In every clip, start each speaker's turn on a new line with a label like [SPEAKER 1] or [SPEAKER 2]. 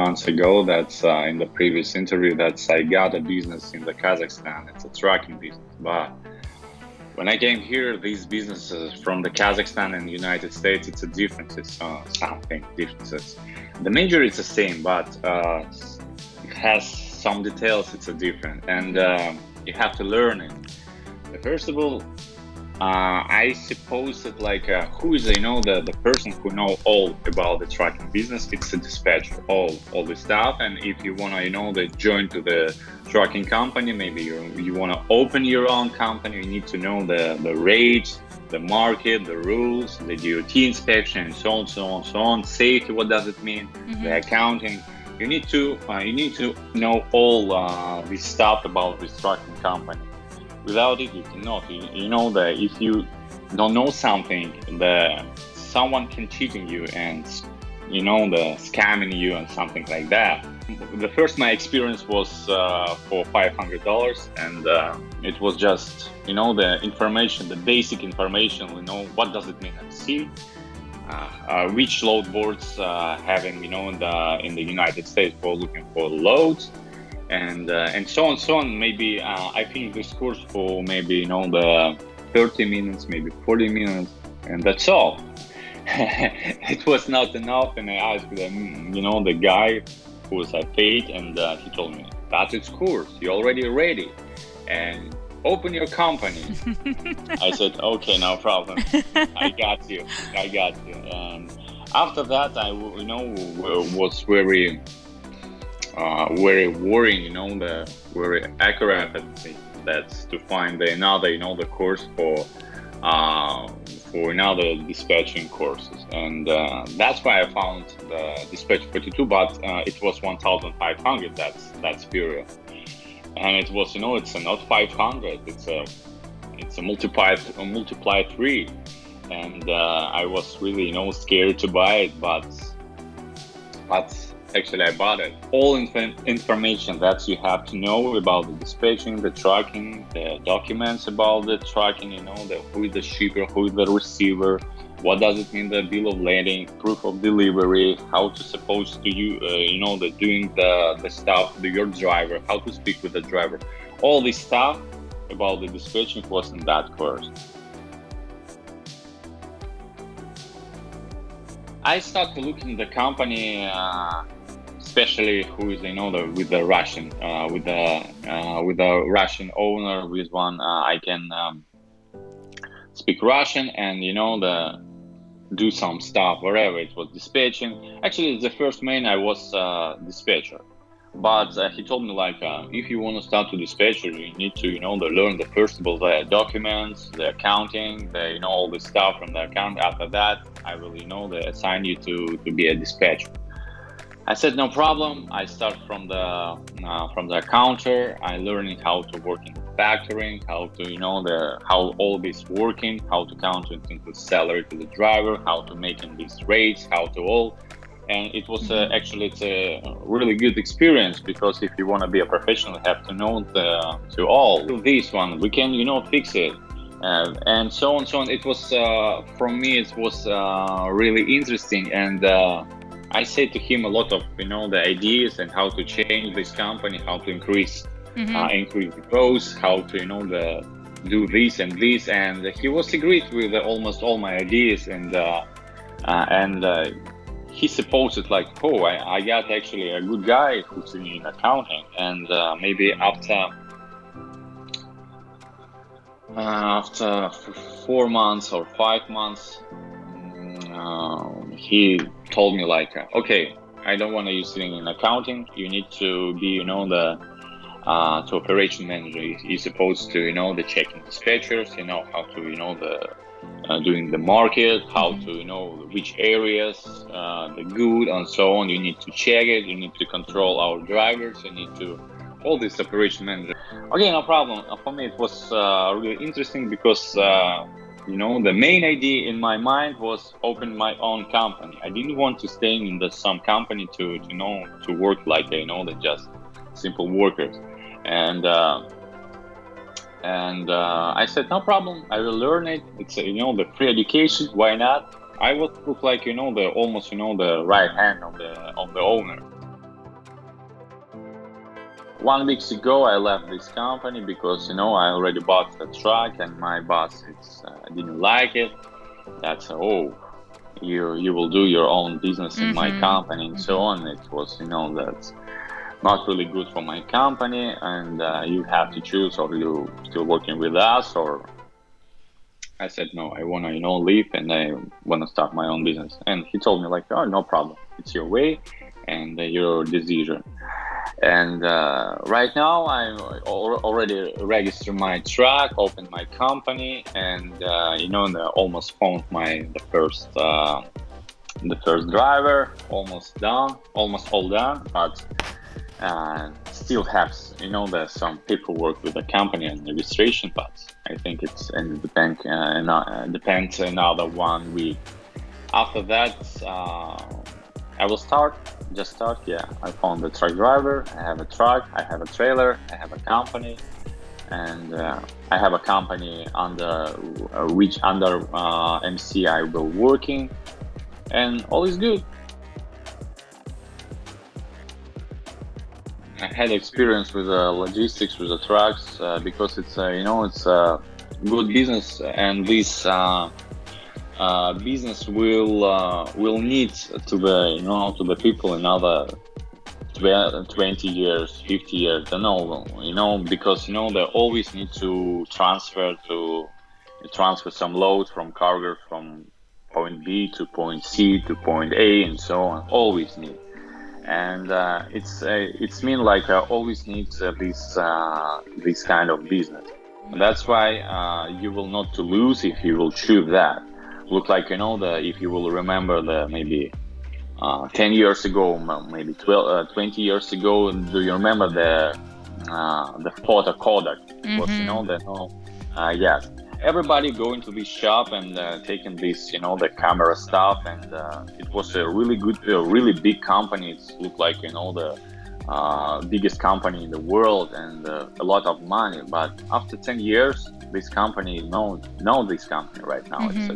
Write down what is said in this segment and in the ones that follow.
[SPEAKER 1] months ago that in the previous interview that I got a business in the Kazakhstan. It's a trucking business. But when I came here, these businesses from the Kazakhstan and the United States, it's a differences, something differences. The major is the same, but it has some details. It's a different, and you have to learn it. First of all, I suppose that who is the person who know all about the trucking business. It's a dispatcher, all the stuff. And if you wanna join to the trucking company, maybe you wanna open your own company, you need to know the rates, the market, the rules, the DOT inspection, and so on. Safety, what does it mean? The accounting. You need to know all this stuff about this trucking company. Without it, you cannot. You know that if you don't know something, someone can cheating you and the scamming you and something like that. The first my experience was for $500, and it was just the information, the basic information. What does it mean at sea, which load boards having in the United States for looking for loads. And so on. Maybe I finished this course for maybe the 30 minutes, maybe 40 minutes, and that's all. It was not enough, and I asked the guy who was I paid, and he told me that's its course. You're already ready, and open your company. I said, okay, no problem. I got you. And after that, I was very worrying, very accurate that's to find another course for another dispatching courses, and that's why I found the Dispatch 42, but it was 1,500. That's period, and it was it's not 500. It's a multiplied 3, and I was really scared to buy it, but actually, I bought it. All information that you have to know about the dispatching, the trucking, the documents about the trucking, who is the shipper, who is the receiver, what does it mean, the bill of lading, proof of delivery, how to supposed to doing the stuff to your driver, how to speak with the driver. All this stuff about the dispatching was in that course. I started looking at the company, especially who is with the Russian, with the Russian owner. With one, I can speak Russian and do some stuff wherever it was dispatching. Actually, the first main I was dispatcher, but he told me if you want to start to dispatcher, you need to learn the first of all the documents, the accounting, all the stuff from the account. After that, I will they assign you to be a dispatcher. I said no problem. I start from the counter. I learning how to work in factoring, how to how all this working, how to count into salary to the driver, how to making these rates, how to all. And it was actually it's a really good experience, because if you want to be a professional, you have to know to all this one. We can fix it. And so on. It was for me. It was really interesting, and I said to him a lot of the ideas and how to change this company, how to increase the growth, how to do this and this, and he was agreed with almost all my ideas, and he supposed I got actually a good guy who's in accounting, and maybe after 4 months or 5 months, he told me okay, I don't want you sitting in accounting. You need to be the to operation manager. You're supposed to the checking dispatchers, how to the doing the market, how to which areas the good and so on. You need to check it. You need to control our drivers. You need to all this operation manager. Okay, no problem. For me, it was really interesting, because the main idea in my mind was open my own company. I didn't want to stay in some company to work the just simple workers. And I said no problem. I will learn it. It's the free education. Why not? I was the almost the right hand of the owner. 1 week ago, I left this company because I already bought the truck, and my boss didn't like it. That's you will do your own business in my company and so on. It was that's not really good for my company, and you have to choose, or you still working with us, or I said no, I want to leave, and I want to start my own business. And he told me like, oh, no problem, it's your way and your decision. And right now I already registered my truck, opened my company, and almost found the first driver, almost done, almost all done, but still have there's some paperwork with the company and registration, but I think it's in the bank depends another 1 week. After that I will start. Yeah, I found the truck driver, I have a truck, I have a trailer, I have a company, and I have a company under MC I will working, and all is good. I had experience with logistics with the trucks because it's it's a good business, and this business will need to the people another 20 years, 50 years. I don't know, because they always need to transfer some load from cargo from point B to point C to point A and so on. Always need. And it's mean like always needs this kind of business. That's why you will not to lose if you will choose that. Look like if you will remember maybe 10 years ago, maybe 20 years ago. Do you remember the photo Kodak? Was yes. Everybody going to this shop and taking this, the camera stuff, and it was a really good, really big company. It looked like the biggest company in the world, and a lot of money. But after 10 years, this company this company right now. It's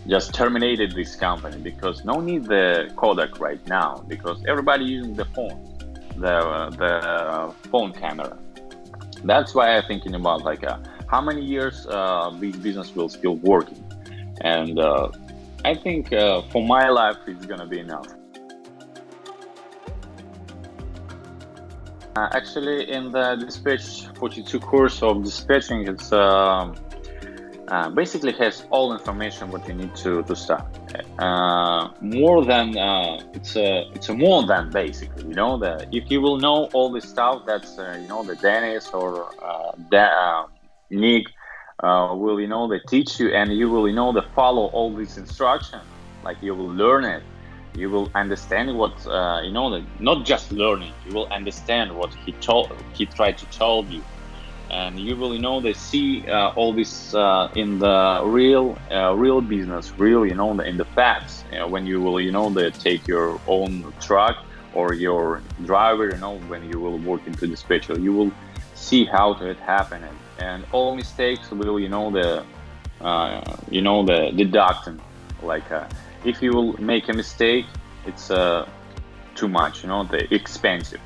[SPEAKER 1] just terminated this company because no need the Kodak right now, because everybody using the phone camera. That's why I'm thinking about like how many years this business will still working, and I think for my life it's gonna be enough. Actually, in the dispatch 42 course of dispatching, it's basically has all information what you need to start. More than it's a more than basically if you will know all this stuff, that's the Dennis or Nick will they teach you, and you will to follow all these instructions. Like you will learn it, you will understand what not just learning, you will understand what he tried to tell you, and you will they see all this in the real business, real in the facts, when you will they take your own truck or your driver, when you will work into dispatcher, you will see how it happening, and all mistakes will the deducting. Like if you will make a mistake, it's too much, the expensive.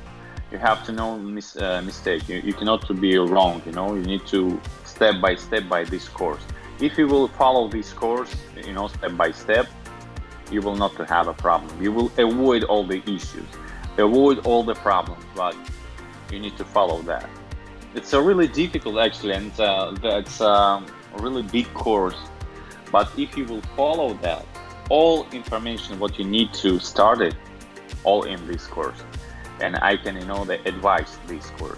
[SPEAKER 1] You have to know mistake. You cannot to be wrong. You need to step by this course. If you will follow this course, step by step, you will not have a problem. You will avoid all the issues, avoid all the problems. But you need to follow that. It's a really difficult actually, and it's a really big course. But if you will follow that, all information what you need to start it, all in this course. And I can the advise this course.